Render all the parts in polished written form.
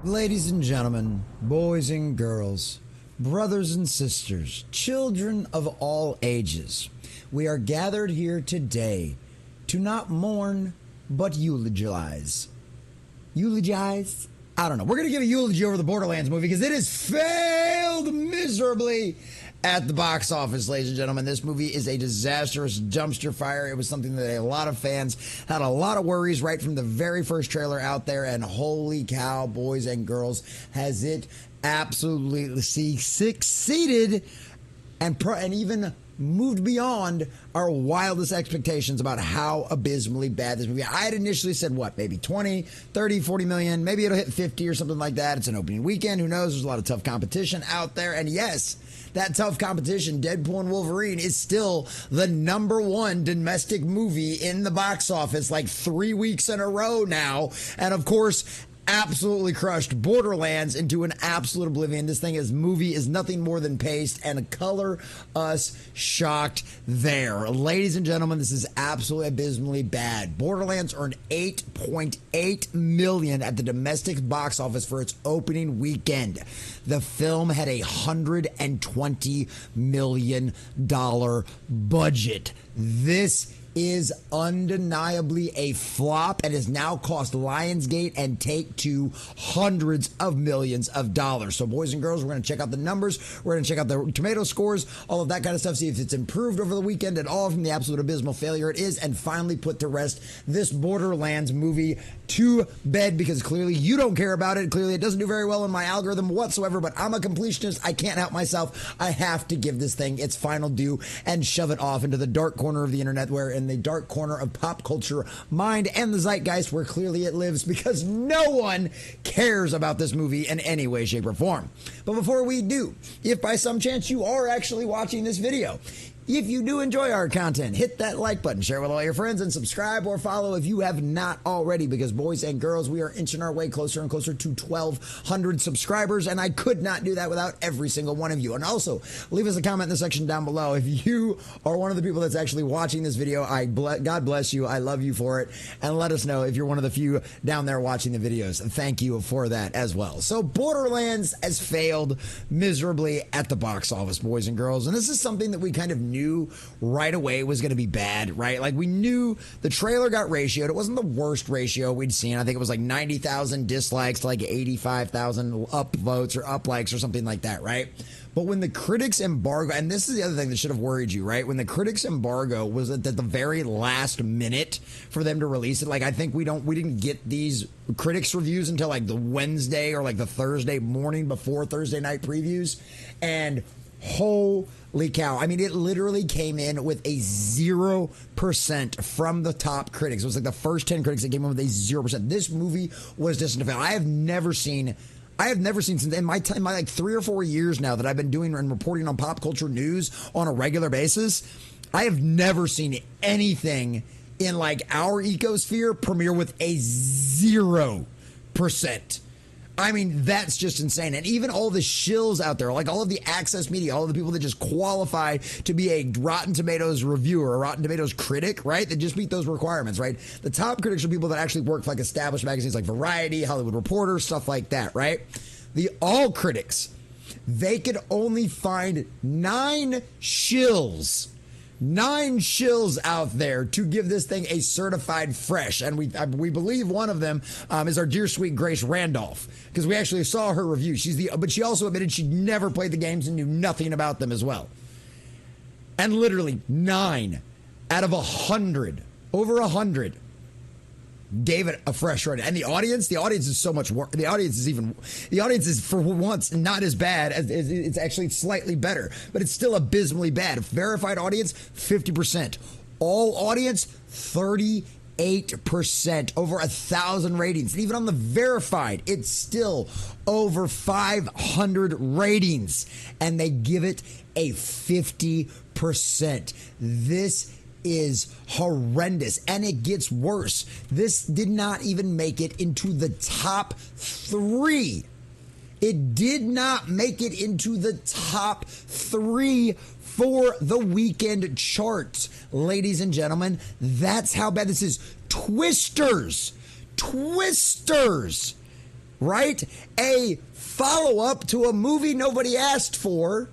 Ladies and gentlemen, boys and girls, brothers and sisters, children of all ages, we are gathered here today to not mourn, but eulogize. Eulogize? I don't know. We're going to give a eulogy over the Borderlands movie because it has failed miserably at the box office, ladies and gentlemen. This movie is a disastrous dumpster fire. It was something that a lot of fans had a lot of worries right from the very first trailer out there, and holy cow, boys and girls, has it absolutely succeeded and even moved beyond our wildest expectations about how abysmally bad this movie. I had initially said, what, maybe 20, 30, 40 million, maybe it'll hit 50 or something like that. It's an opening weekend. Who knows? There's a lot of tough competition out there. And yes, that tough competition, Deadpool and Wolverine, is still the #1 domestic movie in the box office like 3 weeks in a row now. And of course, absolutely crushed Borderlands into an absolute oblivion. This movie is nothing more than paste, and color us shocked there. Ladies and gentlemen, this is absolutely abysmally bad. Borderlands earned $8.8 million at the domestic box office for its opening weekend. The film had a $120 million budget. This is undeniably a flop and has now cost Lionsgate and Take-Two hundreds of millions of dollars. So, boys and girls, we're going to check out the numbers. We're going to check out the tomato scores, all of that kind of stuff, see if it's improved over the weekend at all from the absolute abysmal failure it is, and finally put to rest this Borderlands movie to bed, because clearly you don't care about it. Clearly it doesn't do very well in my algorithm whatsoever, but I'm a completionist. I can't help myself. I have to give this thing its final due and shove it off into the dark corner of the internet, where in the dark corner of pop culture mind and the zeitgeist where clearly it lives, because no one cares about this movie in any way, shape, or form. But before we do, if by some chance you are actually watching this video, if you do enjoy our content, hit that like button, share with all your friends, and subscribe or follow if you have not already, because boys and girls, we are inching our way closer and closer to 1,200 subscribers, and I could not do that without every single one of you. And also, leave us a comment in the section down below if you are one of the people that's actually watching this video. God bless you. I love you for it. And let us know if you're one of the few down there watching the videos. Thank you for that as well. So Borderlands has failed miserably at the box office, boys and girls, and this is something that we kind of knew right away was going to be bad, right? Like, we knew the trailer got ratioed. It wasn't the worst ratio we'd seen. I think it was like 90,000 dislikes to like 85,000 upvotes or uplikes or something like that, right? But when the critics embargo, and this is the other thing that should have worried you, right? When the critics embargo was at the very last minute for them to release it. Like, I think we didn't get these critics reviews until like the Wednesday or like the Thursday morning before Thursday night previews. And holy cow. I mean, it literally came in with a 0% from the top critics. It was like the first 10 critics that came in with a 0%. This movie was destined to fail. I have never seen since in my time, my like 3 or 4 years now that I've been doing and reporting on pop culture news on a regular basis, I have never seen anything in like our ecosphere premiere with a 0%. I mean, that's just insane. And even all the shills out there, like all of the access media, all of the people that just qualify to be a Rotten Tomatoes reviewer, a Rotten Tomatoes critic, right? That just meet those requirements, right? The top critics are people that actually work for like established magazines like Variety, Hollywood Reporter, stuff like that, right? The all critics, they could only find 9 shills out there to give this thing a certified fresh, and we believe one of them is our dear sweet Grace Randolph, because we actually saw her review. But she also admitted she'd never played the games and knew nothing about them as well. And literally 9 out of 100, over 100, gave it a fresh rating. And the audience is so much worse. The audience is for once not as bad as it's actually slightly better, but it's still abysmally bad. Verified audience, 50%. All audience, 38%. Over 1,000 ratings. And even on the verified, it's still over 500 ratings. And they give it a 50%. This is horrendous, and it gets worse. This did not even make it into the top 3. It did not make it into the top 3 for the weekend charts, ladies and gentlemen. That's how bad this is. Twisters right? A follow-up to a movie nobody asked for,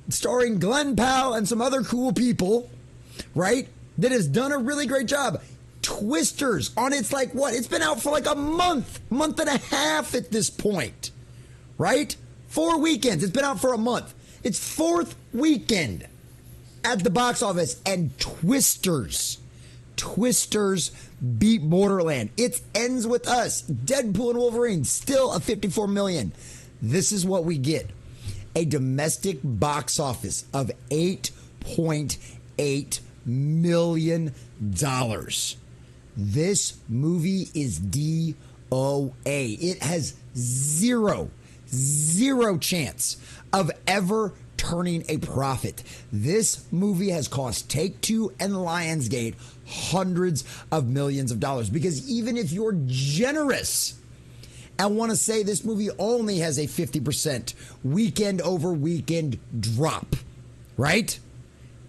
starring Glenn Powell and some other cool people, right? That has done a really great job. Twisters on its like what? It's been out for like a month and a half at this point, right? 4 weekends. It's been out for a month. It's fourth weekend at the box office, and Twisters beat Borderlands. It ends with us. Deadpool and Wolverine still a 54 million. This is what we get. A domestic box office of $8.8 million. This movie is DOA. It has zero chance of ever turning a profit. This movie has cost Take-Two and Lionsgate hundreds of millions of dollars, because even if you're generous and want to say this movie only has a 50% weekend over weekend drop, right?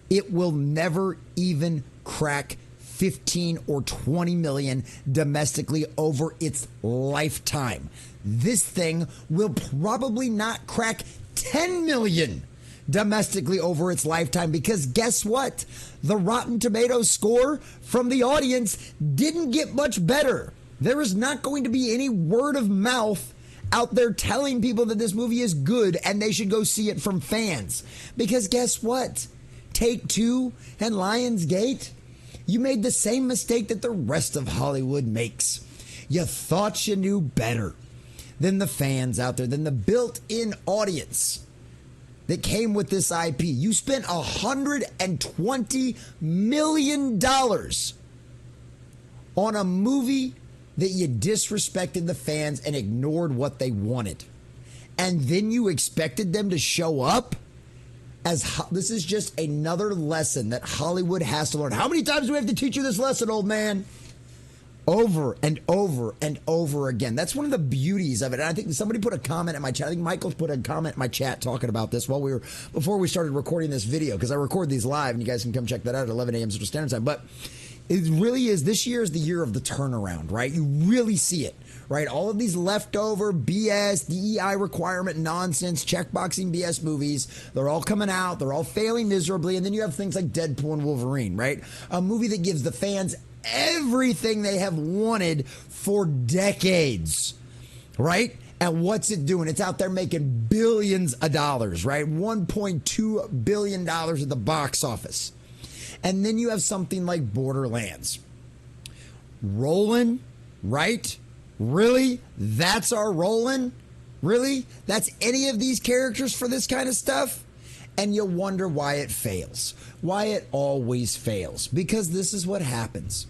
It will never even crack 15 or 20 million domestically over its lifetime. This thing will probably not crack 10 million domestically over its lifetime, because guess what? The Rotten Tomatoes score from the audience didn't get much better. There is not going to be any word of mouth out there telling people that this movie is good and they should go see it from fans. Because guess what? Take-Two and Lionsgate, you made the same mistake that the rest of Hollywood makes. You thought you knew better than the fans out there, than the built-in audience that came with this IP. You spent $120 million on a movie that you disrespected the fans and ignored what they wanted. And then you expected them to show up? This is just another lesson that Hollywood has to learn. How many times do we have to teach you this lesson, old man? Over and over and over again. That's one of the beauties of it. And I think somebody put a comment in my chat. I think Michael's put a comment in my chat talking about this before we started recording this video, because I record these live, and you guys can come check that out at 11 a.m. Central Standard Time. But it really is, this year is the year of the turnaround, right? You really see it, right? All of these leftover BS, DEI requirement nonsense, checkboxing BS movies, they're all coming out. They're all failing miserably. And then you have things like Deadpool and Wolverine, right? A movie that gives the fans everything they have wanted for decades, right? And what's it doing? It's out there making billions of dollars, right? $1.2 billion at the box office. And then you have something like Borderlands. Roland, right? Really? That's our Roland? Really? That's any of these characters for this kind of stuff? And you wonder why it fails. Why it always fails. Because this is what happens.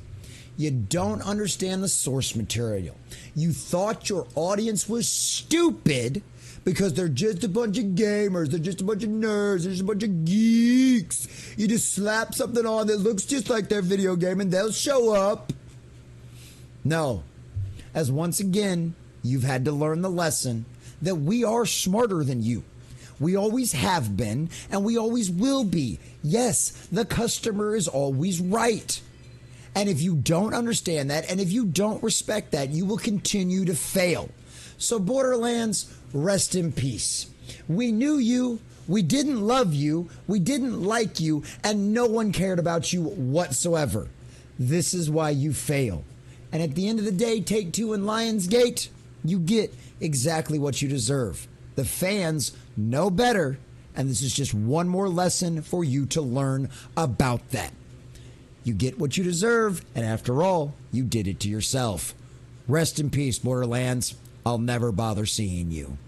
You don't understand the source material. You thought your audience was stupid because they're just a bunch of gamers, they're just a bunch of nerds, they're just a bunch of geeks. You just slap something on that looks just like their video game and they'll show up. No. As once again, you've had to learn the lesson that we are smarter than you. We always have been, and we always will be. Yes, the customer is always right. And if you don't understand that, and if you don't respect that, you will continue to fail. So Borderlands, rest in peace. We knew you, we didn't love you, we didn't like you, and no one cared about you whatsoever. This is why you fail. And at the end of the day, Take-Two and Lionsgate, you get exactly what you deserve. The fans know better, and this is just one more lesson for you to learn about that. You get what you deserve, and after all, you did it to yourself. Rest in peace, Borderlands. I'll never bother seeing you.